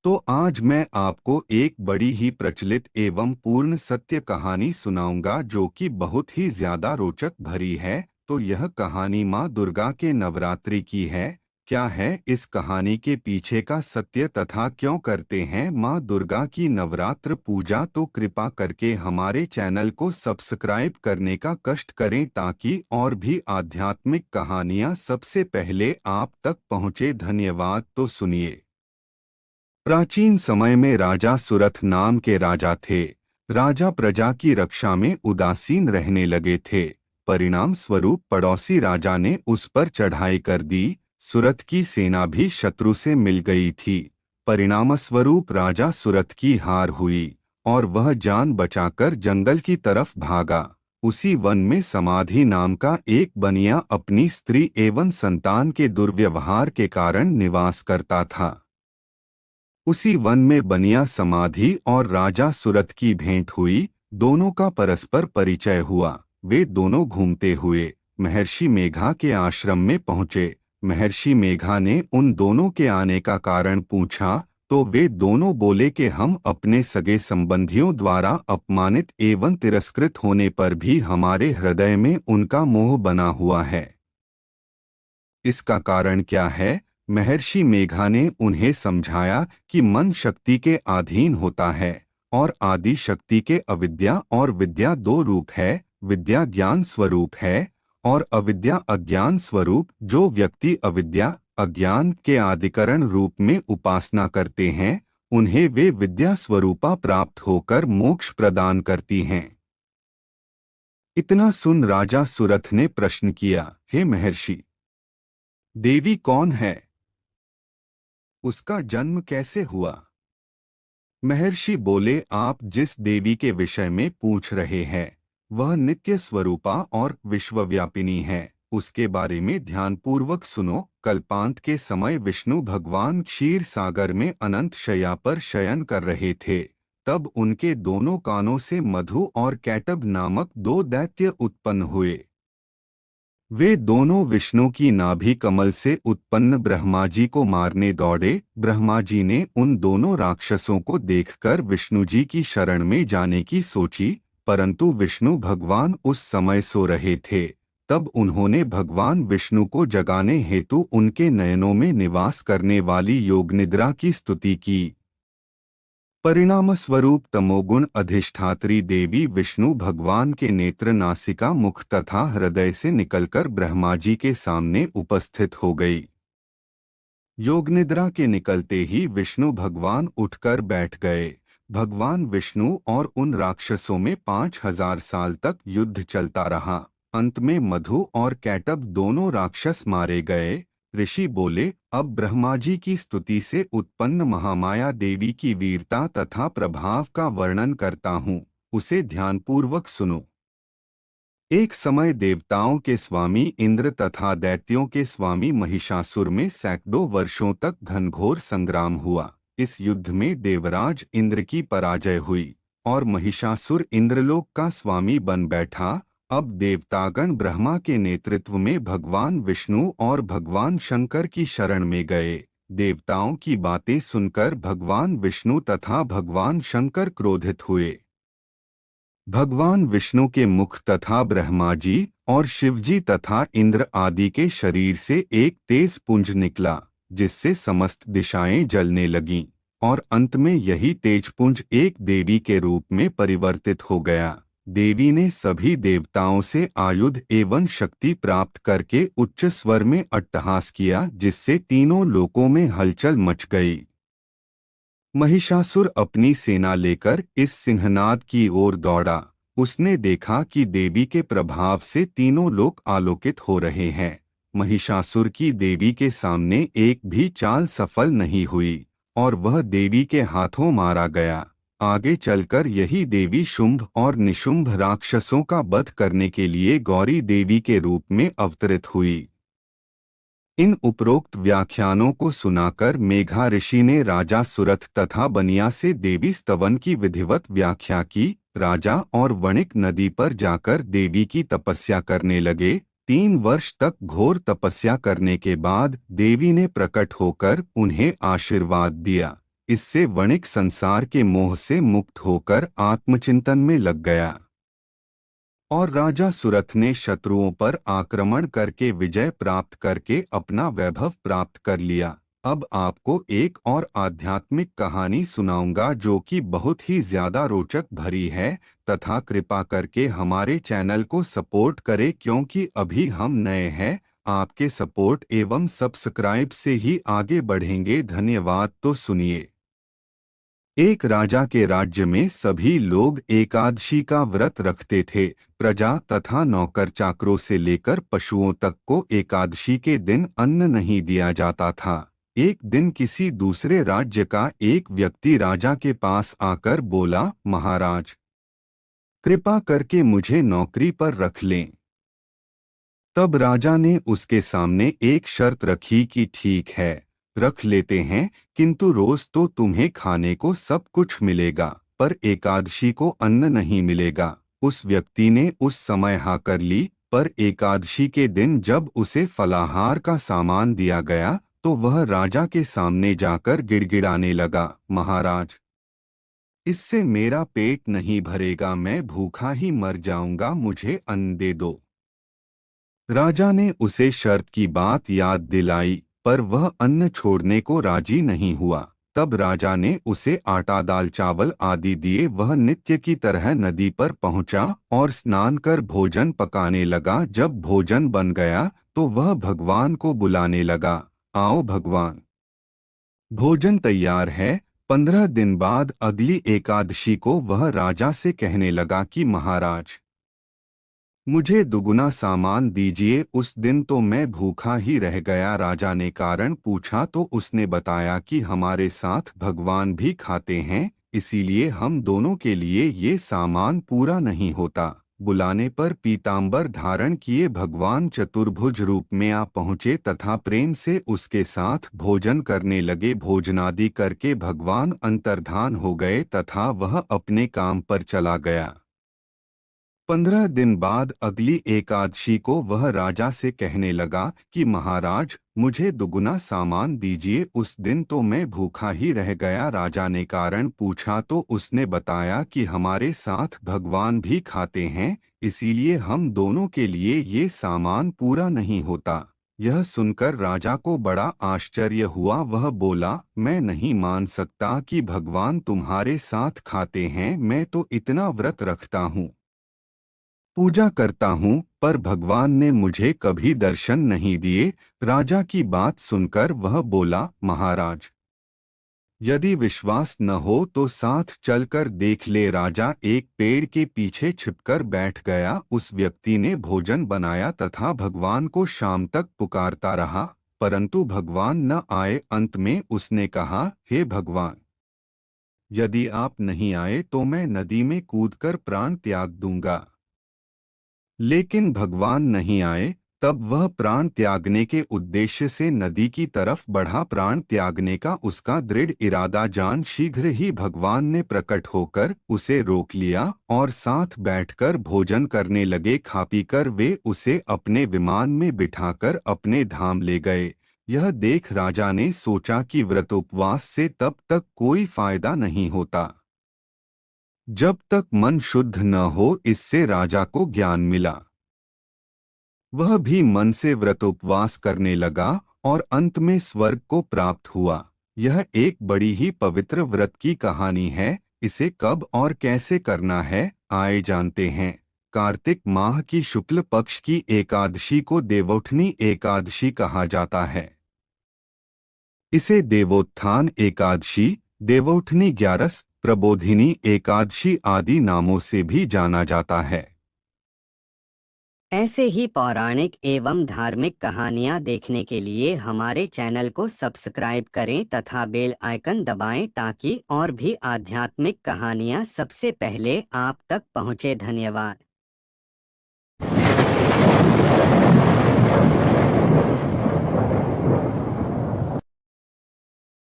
तो आज मैं आपको एक बड़ी ही प्रचलित एवं पूर्ण सत्य कहानी सुनाऊंगा जो कि बहुत ही ज्यादा रोचक भरी है। तो यह कहानी माँ दुर्गा के नवरात्रि की है। क्या है इस कहानी के पीछे का सत्य तथा क्यों करते हैं माँ दुर्गा की नवरात्र पूजा, तो कृपा करके हमारे चैनल को सब्सक्राइब करने का कष्ट करें ताकि और भी आध्यात्मिक कहानियाँ सबसे पहले आप तक पहुँचे। धन्यवाद। तो सुनिए। प्राचीन समय में राजा सुरथ नाम के राजा थे। राजा प्रजा की रक्षा में उदासीन रहने लगे थे। परिणाम स्वरूप पड़ोसी राजा ने उस पर चढ़ाई कर दी। सुरथ की सेना भी शत्रु से मिल गई थी। परिणाम स्वरूप राजा सुरथ की हार हुई और वह जान बचाकर जंगल की तरफ भागा। उसी वन में समाधि नाम का एक बनिया अपनी स्त्री एवं संतान के दुर्व्यवहार के कारण निवास करता था। उसी वन में बनिया समाधि और राजा सुरथ की भेंट हुई। दोनों का परस्पर परिचय हुआ। वे दोनों घूमते हुए महर्षि मेघा के आश्रम में पहुँचे। महर्षि मेघा ने उन दोनों के आने का कारण पूछा तो वे दोनों बोले कि हम अपने सगे संबंधियों द्वारा अपमानित एवं तिरस्कृत होने पर भी हमारे हृदय में उनका मोह बना हुआ है। इसका कारण क्या है? महर्षि मेघा ने उन्हें समझाया कि मन शक्ति के अधीन होता है और आदि शक्ति के अविद्या और विद्या दो रूप है। विद्या ज्ञान स्वरूप है और अविद्या अज्ञान स्वरूप। जो व्यक्ति अविद्या अज्ञान के आदिकरण रूप में उपासना करते हैं उन्हें वे विद्या स्वरूपा प्राप्त होकर मोक्ष प्रदान करती हैं। इतना सुन राजा सुरथ ने प्रश्न किया, हे महर्षि, देवी कौन है? उसका जन्म कैसे हुआ? महर्षि बोले, आप जिस देवी के विषय में पूछ रहे हैं वह नित्य स्वरूपा और विश्वव्यापिनी है। उसके बारे में ध्यानपूर्वक सुनो। कल्पांत के समय विष्णु भगवान क्षीर सागर में अनंत शैया पर शयन कर रहे थे। तब उनके दोनों कानों से मधु और कैटब नामक दो दैत्य उत्पन्न हुए। वे दोनों विष्णु की नाभि कमल से उत्पन्न ब्रह्मा जी को मारने दौड़े। ब्रह्मा जी ने उन दोनों राक्षसों को देखकर विष्णु जी की शरण में जाने की सोची, परंतु विष्णु भगवान उस समय सो रहे थे। तब उन्होंने भगवान विष्णु को जगाने हेतु उनके नयनों में निवास करने वाली योगनिद्रा की स्तुति की। परिणाम स्वरूप तमोगुण अधिष्ठात्री देवी विष्णु भगवान के नेत्र, नासिका, मुख तथा हृदय से निकलकर ब्रह्मा जी के सामने उपस्थित हो गई। योगनिद्रा के निकलते ही विष्णु भगवान उठकर बैठ गए। भगवान विष्णु और उन राक्षसों में 5000 साल तक युद्ध चलता रहा। अंत में मधु और कैटब दोनों राक्षस मारे गए। ऋषि बोले, अब ब्रह्मा जी की स्तुति से उत्पन्न महामाया देवी की वीरता तथा प्रभाव का वर्णन करता हूँ, उसे ध्यानपूर्वक सुनो। एक समय देवताओं के स्वामी इंद्र तथा दैत्यों के स्वामी महिषासुर में सैकड़ों वर्षों तक घनघोर संग्राम हुआ। इस युद्ध में देवराज इंद्र की पराजय हुई और महिषासुर इंद्रलोक का स्वामी बन बैठा। अब देवतागण ब्रह्मा के नेतृत्व में भगवान विष्णु और भगवान शंकर की शरण में गए। देवताओं की बातें सुनकर भगवान विष्णु तथा भगवान शंकर क्रोधित हुए। भगवान विष्णु के मुख तथा ब्रह्मा जी और शिवजी तथा इंद्र आदि के शरीर से एक तेज पुंज निकला जिससे समस्त दिशाएं जलने लगीं और अंत में यही तेजपुंज एक देवी के रूप में परिवर्तित हो गया। देवी ने सभी देवताओं से आयुध एवं शक्ति प्राप्त करके उच्च स्वर में अट्टहास किया जिससे तीनों लोकों में हलचल मच गई। महिषासुर अपनी सेना लेकर इस सिंहनाद की ओर दौड़ा। उसने देखा कि देवी के प्रभाव से तीनों लोक आलोकित हो रहे हैं। महिषासुर की देवी के सामने एक भी चाल सफल नहीं हुई और वह देवी के हाथों मारा गया। आगे चलकर यही देवी शुंभ और निशुंभ राक्षसों का वध करने के लिए गौरी देवी के रूप में अवतरित हुई। इन उपरोक्त व्याख्यानों को सुनाकर मेघा ऋषि ने राजा सुरथ तथा बनिया से देवी स्तवन की विधिवत व्याख्या की। राजा और वणिक नदी पर जाकर देवी की तपस्या करने लगे। 3 वर्ष तक घोर तपस्या करने के बाद देवी ने प्रकट होकर उन्हें आशीर्वाद दिया। इससे वणिक संसार के मोह से मुक्त होकर आत्मचिंतन में लग गया और राजा सुरथ ने शत्रुओं पर आक्रमण करके विजय प्राप्त करके अपना वैभव प्राप्त कर लिया। अब आपको एक और आध्यात्मिक कहानी सुनाऊंगा जो कि बहुत ही ज्यादा रोचक भरी है, तथा कृपा करके हमारे चैनल को सपोर्ट करें क्योंकि अभी हम नए हैं। आपके सपोर्ट एवं सब्सक्राइब से ही आगे बढ़ेंगे। धन्यवाद। तो सुनिए। एक राजा के राज्य में सभी लोग एकादशी का व्रत रखते थे। प्रजा तथा नौकर चाकरों से लेकर पशुओं तक को एकादशी के दिन अन्न नहीं दिया जाता था। एक दिन किसी दूसरे राज्य का एक व्यक्ति राजा के पास आकर बोला, महाराज, कृपा करके मुझे नौकरी पर रख लें। तब राजा ने उसके सामने एक शर्त रखी कि ठीक है, रख लेते हैं, किंतु रोज तो तुम्हें खाने को सब कुछ मिलेगा, पर एकादशी को अन्न नहीं मिलेगा। उस व्यक्ति ने उस समय हाँ कर ली, पर एकादशी के दिन जब उसे फलाहार का सामान दिया गया तो वह राजा के सामने जाकर गिड़गिड़ाने लगा, महाराज, इससे मेरा पेट नहीं भरेगा, मैं भूखा ही मर जाऊंगा, मुझे अन्न दे दो। राजा ने उसे शर्त की बात याद दिलाई, पर वह अन्न छोड़ने को राजी नहीं हुआ। तब राजा ने उसे आटा दाल चावल आदि दिए। वह नित्य की तरह नदी पर पहुंचा और स्नान कर भोजन पकाने लगा। जब भोजन बन गया तो वह भगवान को बुलाने लगा, आओ भगवान, भोजन तैयार है। 15 दिन बाद अगली एकादशी को वह राजा से कहने लगा कि महाराज, मुझे दुगुना सामान दीजिए। उस दिन तो मैं भूखा ही रह गया। राजा ने कारण पूछा तो उसने बताया कि हमारे साथ भगवान भी खाते हैं, इसीलिए हम दोनों के लिए ये सामान पूरा नहीं होता। बुलाने पर पीतांबर धारण किए भगवान चतुर्भुज रूप में आ पहुँचे तथा प्रेम से उसके साथ भोजन करने लगे। भोजनादि करके भगवान अंतर्धान हो गए तथा वह अपने काम पर चला गया। 15 दिन बाद अगली एकादशी को वह राजा से कहने लगा कि महाराज, मुझे दुगुना सामान दीजिए। उस दिन तो मैं भूखा ही रह गया। राजा ने कारण पूछा तो उसने बताया कि हमारे साथ भगवान भी खाते हैं, इसीलिए हम दोनों के लिए ये सामान पूरा नहीं होता। यह सुनकर राजा को बड़ा आश्चर्य हुआ। वह बोला, मैं नहीं मान सकता कि भगवान तुम्हारे साथ खाते हैं। मैं तो इतना व्रत रखता हूँ, पूजा करता हूँ, पर भगवान ने मुझे कभी दर्शन नहीं दिए। राजा की बात सुनकर वह बोला, महाराज, यदि विश्वास न हो तो साथ चलकर देख ले। राजा एक पेड़ के पीछे छिपकर बैठ गया। उस व्यक्ति ने भोजन बनाया तथा भगवान को शाम तक पुकारता रहा, परंतु भगवान न आए। अंत में उसने कहा, हे भगवान, यदि आप नहीं आए तो मैं नदी में कूदकर प्राण त्याग दूंगा। लेकिन भगवान नहीं आए। तब वह प्राण त्यागने के उद्देश्य से नदी की तरफ बढ़ा। प्राण त्यागने का उसका दृढ़ इरादा जान शीघ्र ही भगवान ने प्रकट होकर उसे रोक लिया और साथ बैठकर भोजन करने लगे। खा पीकर वे उसे अपने विमान में बिठाकर अपने धाम ले गए। यह देख राजा ने सोचा कि व्रत उपवास से तब तक कोई फायदा नहीं होता जब तक मन शुद्ध न हो। इससे राजा को ज्ञान मिला। वह भी मन से व्रत उपवास करने लगा और अंत में स्वर्ग को प्राप्त हुआ। यह एक बड़ी ही पवित्र व्रत की कहानी है। इसे कब और कैसे करना है, आए जानते हैं। कार्तिक माह की शुक्ल पक्ष की एकादशी को देवोत्थानी एकादशी कहा जाता है। इसे देवोत्थान एकादशी, देवोत्थानी ग्यारस, प्रबोधिनी एकादशी आदि नामों से भी जाना जाता है। ऐसे ही पौराणिक एवं धार्मिक कहानियाँ देखने के लिए हमारे चैनल को सब्सक्राइब करें तथा बेल आइकन दबाएं ताकि और भी आध्यात्मिक कहानियाँ सबसे पहले आप तक पहुँचे। धन्यवाद।